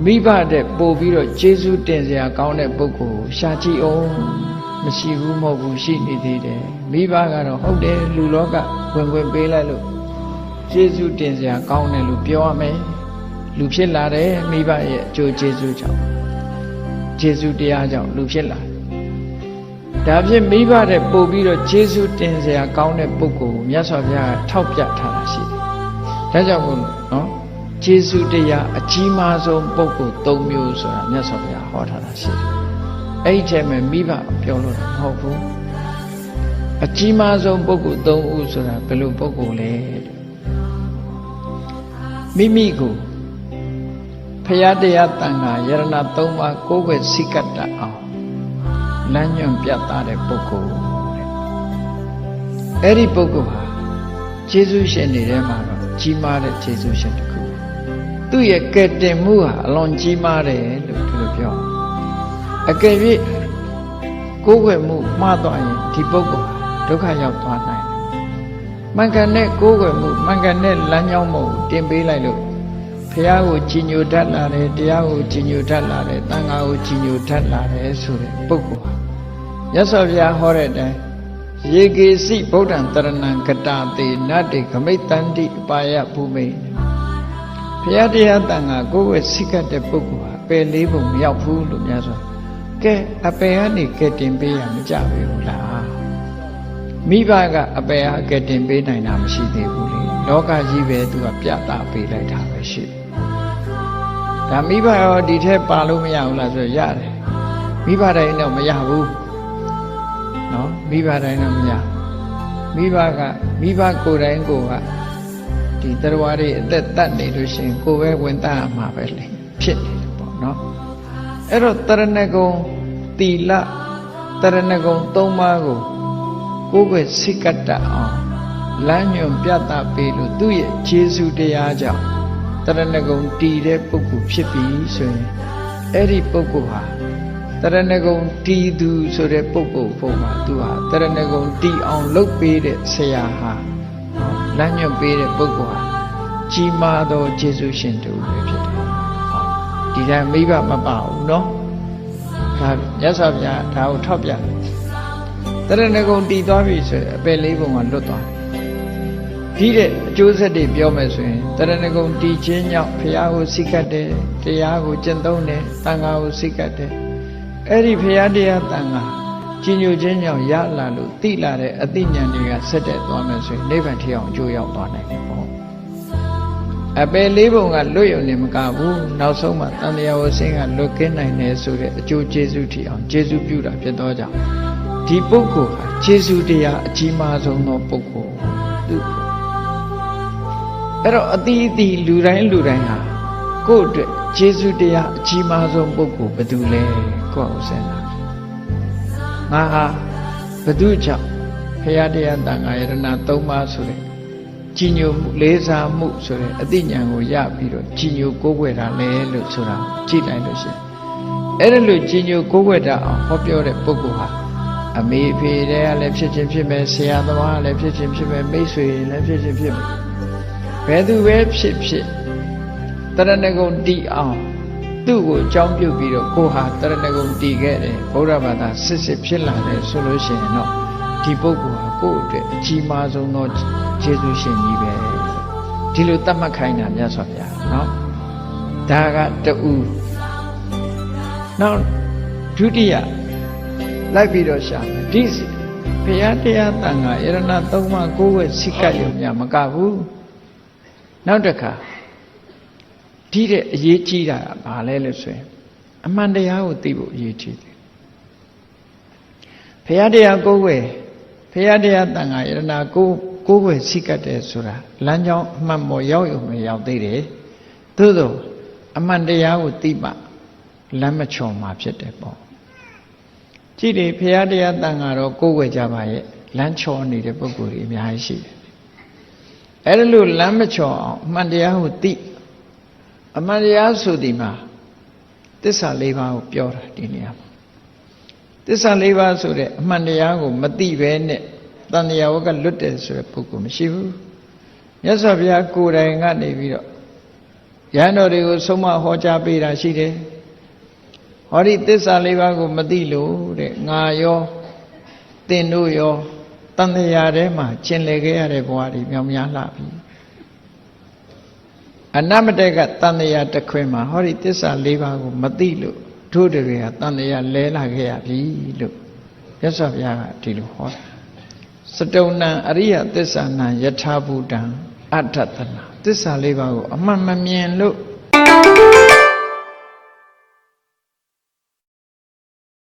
မိဘတဲ့ပို့ပြီးတော့ကျေးဇူးတင်စရာကောင်းတဲ့ပုဂ္ဂိုလ်ကိုရှာကြည့်အောင်မရှိဘူးမဟုတ်ဘူးရှိနေသေးတယ်မိဘကတော့ဟုတ်တယ်လူလောကဝင်ပေးလိုက်လို့ကျေးဇူးတင်စရာကောင်းတယ်လို့ပြောရမယ်လူဖြစ်လာတယ်မိဘရဲ့အကျိုးကျေးဇူးကြောင့်ကျေးဇူးတရားကြောင့်လူဖြစ်လာဒါဖြင့်မိဘတဲ့ပို့ပြီးတော့ကျေးဇူးတင်စရာကောင်းတဲ့ပုဂ္ဂိုလ်ကိုမြတ်စွာဘုရားထောက်ပြထားတာရှိတယ်ဒါကြောင့်မို့နော်ကျေးဇူးတရားအကြီးမားဆုံးပုဂ္ဂိုလ်၃မျိုးဆိုတာမြတ်စွာဘုရားဟောထားတာရှိတယ်အဲ့ဒီထဲမှာမိဘပြောလို့မဟုတ်ဘူးအကြီးမားဆုံးပုဂ္ဂိုလ်၃ဦးဆိုတာဘယ်လိုပုဂ္ဂိုလ်လဲမိမိကိုဖရာတရားတန်ခါယရဏ၃ပါးကိုးကွယ်စိကတ်တတ်အောင်လမ်းညွှန်ပြသတဲ့ပုဂ္ဂိုလ်အဲ့ဒီပုဂ္ဂိုလ်ဟာကျေးဇူးရှင်တွေထဲမှာတော့ကြီးမားတဲ့ကျေးဇူးရှင်တစ်ခုသူ့ရဲ့ကဲ့တင်မှုဟာအလွန်ကြီးမားတယ်လို့ဒီလိုပြောအကယ်၍ကိုးကွယ်မှုမှားသွားရင်ဒီပုဂ္ဂိုလ်ဟာဒုက္ခရောက်သွားနိုင်တယ်မှန်ကန်တဲ့ကိုးကွယ်မှုမှန်ကန်တဲ့လမ်းကြောင်းမှုတင်ပေးလိုက်လို့ဘုရားကိုကြည်ညိုတတ်လာတယ်တရားကိုကြည်ညိုတတ်လာတယ်သံဃာကိုကြည်ညိုတတ်လာတယ်ဆိုတဲ့ပုဂ္ဂိုလ်ဟာမြတ်စွာဘုရားဟောတဲ့အတိုင်းယေကေစီဗုဒ္ဓံတရဏံကတာတေနတ္တိဂမိတ္တန္တိအပါယဘူမိဘုရားတရားသံဃာကိုယ်ဝဲစိတ်ကတဲ့ပုဂ္ဂိုလ်ဟာပယ်လေးပုံမရောက်ဘူးလို့များစွာကဲအပယ်ကနေကဲတင်ပေးရမကြဘူးလားမိဘကအပယ်ဟာကဲတင်ပေးနိုင်တာမရှိသေးဘူးလေလောကကြီးပဲသူကပြတာပေးလိုက်တာပဲရှိဒါမိဘရောဒီထက်ပါလို့မရဘူးလားဆိုရတယ်မိဘတိုင်းတော့မရဘူးနော်မိဘတိုင်းတော့မရမိဘကိုယ်တိုင်းကိုကဒီတရားတွေအသက်တတ်နေလို့ရှိရင်ကိုယ်ပဲဝင်တတ်ရမှာပဲလေဖြစ်နေတယ်ပေါ့နော်အဲ့တော့တရဏဂုံသီလတရဏဂုံ၃ပါးကိုကိုယ်ပဲစိတ်ကတတ်အောင်လမ်းညွှန်ပြသပေးလို့သူ့ရဲ့ကျေးဇူးတရားကြောင့်တရဏဂုံတည်တဲ့ပုဂ္ဂိုလ်ဖြစ်ပြီဆိုရင်အဲ့ဒီပုဂ္ဂိုလ်ဟာတရဏဂုံတည်သူဆိုတဲ့ပုဂ္ဂိုလ်ပုံမှာသူဟာတရဏဂုံတည်အောင်လုပ်ပေးတဲ့ဆရာဟာလမ်းညွှန်ပေးတဲ့ပုဂ္ဂိုလ်ဟာကြီးမားသောကျေးဇူးရှင်တူပဲဖြစ်တယ်။ဒီတိုင်းမိဘမပါဘူးနော်။ဒါမြတ်စွာဘုရားဒါကိုထောက်ပြတယ်။တရဏဂုံတည်သွားပြီဆိုရင်အပယ်လေးပုံကလွတ်သွားတယ်။ဒီတဲ့အကျိုးဆက်တွေပြောမယ်ဆိုရင်တရဏဂုံတည်ခြင်းကြောင့်ဘုရားကိုစိတ်ကတ်တယ်၊တရားကိုကျင့်သုံးတယ်၊သံဃာကိုစိတ်ကတ်တယ်။အဲ့ဒီဘုရားတရားသံဃာကြည်ညိုခြင်းကြောင့်ရလာလို့သိလာတဲ့အသိဉာဏ်တွေကဆက်တက်သွားမယ်ဆိုရင်နိဗ္ဗာန်ထီအောင်အကျိုးရောက်သွားနိုင်တယ်ပေါ့အပယ်လေးပုံကလွတ်ရုံနဲ့မကဘူးနောက်ဆုံးမှတန်တရားဝဆင်းကလွတ်ကင်းနိုင်တယ်ဆိုတဲ့အကျိုးကျေးဇူးထီအောင်ကျေးဇူးပြုတာဖြစ်သောကြောင့်ဒီပုဂ္ဂိုလ်ဟာကျေးဇူးတရားအကြီးမားဆုံးသောပုဂ္ဂိုလ်သူအဲ့တော့အတိအသီးလူတိုင်းဟာကိုယ့်အတွက်ကျေးဇူးတရားအကြီးမားဆုံးပုဂ္ဂိုလ်ဘယ်သူလဲကိုယ့်ဥစ္စာငါဟာဘု து ကြောင့်ဘုရားတရားတန်ခါယရဏ၃ပါးဆိုတဲ့ကြည်ညိုမှုလေးစားမှုဆိုတဲ့အသိဉာဏ်ကိုရပြီးတော့ကြည်ညိုကိုးကွယ်တာလဲလို့ဆိုတာကြည့်လိုက်လို့ရှိရင်အဲ့ဒါလို့ကြည်ညိုကိုးကွယ်တာအောင်ဟောပြောတဲ့ပုဂ္ဂိုလ်ဟာအမေဖေတဲ့ကလည်းဖြစ်ခြင်းဖြစ်မယ်ဆရာသမားလည်းဖြစ်ခြင်းဖြစ်မယ်မိတ်ဆွေလည်းဖြစ်ခြင်းဖြစ်မယ်ဘယ်သူပဲဖြစ်ဖြစ်တရဏဂုံတည်အောင်သူ့ကိုအကြောင်းပြုပြီးတော့ကိုဟာတရဏဂုံတည်ခဲ့တယ်ဗုဒ္ဓဘာသာစစ်ဖြစ်လာတယ်ဆိုလို့ရှိရင်တော့ဒီပုဂ္ဂိုလ်ဟာကိုယ့်အတွက်အကြီးမားဆုံးသောကျေးဇူးရှင်ကြီးပဲဒီလိုသတ်မှတ်ခိုင်းတာမြတ်စွာဘုရားเนาะဒါကတူနောက်ဒုတိယလိုက်ပြီးတော့ရှာမယ်ဒီဘုရားတရားတန်ခါယရဏ၃ပါးကိုယ်ဝဲစိတ်ကပ်ရုံများမကဘူးနောက်တစ်ခါဒီတဲ့အရေးကြီးတာကဘာလဲလို့ဆိုရင်အမှန်တရားကိုသိဖို့အရေးကြီးတယ်ဘုရားတရားကိုယ်ဝဲဘုရားတရားတန်ခါယရဏကိုယ်ဝဲစိတ်ကပ်တယ်ဆိုတာလမ်းကြောင်းအမှန်ပေါ်ရောက်ရုံနဲ့ရောက်သေးတယ်သို့သောအမှန်တရားကိုသိမှလမ်းမချော်မှာဖြစ်တယ်ပေါ့ကြည့်တယ်ဘုရားတရားတန်ခါတော့ကိုယ်ဝဲကြပါရဲ့လမ်းချော်နေတဲ့ပုဂ္ဂိုလ်တွေအများကြီးရှိတယ်အဲ့ဒါလို့လမ်းမချော်အောင်အမှန်တရားကိုသိအမှန်တရားဆိုဒီမှာသစ္စာ၄ပါးကိုပြောတာဒီနေရာမှာသစ္စာ၄ပါးဆိုတဲ့အမှန်တရားကိုမသိဘဲနဲ့တန်တရားဝကလွတ်တယ်ဆိုတဲ့ပုဂ္ဂိုလ်မရှိဘူးမြတ်စွာဘုရားကိုယ်တိုင်ကနေပြီးတော့ ယဟန်တော်တွေကိုဆုံးမဟောကြားပေးတာရှိတယ်ဟောဒီသစ္စာလေးပါးကိုမသိလို့တဲ့ငါရောသင်တို့ရောတန်တရားထဲမှာကျင်လည်ခဲ့ရတဲ့ဘဝတွေမြောက်များလှပြီအနမတက်ကတန်တရားတစ်ခွင်မှာဟောဒီသစ္စာလေးပါးကိုမသိလို့တို့တွေကတန်တရားလဲလာခဲ့ရပြီလို့မြတ်စွာဘုရားကဒီလိုဟောတာစတုဏံအရိယသစ္စာနံယထာဘူတံအဋ္ဌတနာသစ္စာလေးပါးကိုအမှန်မမြင်လို့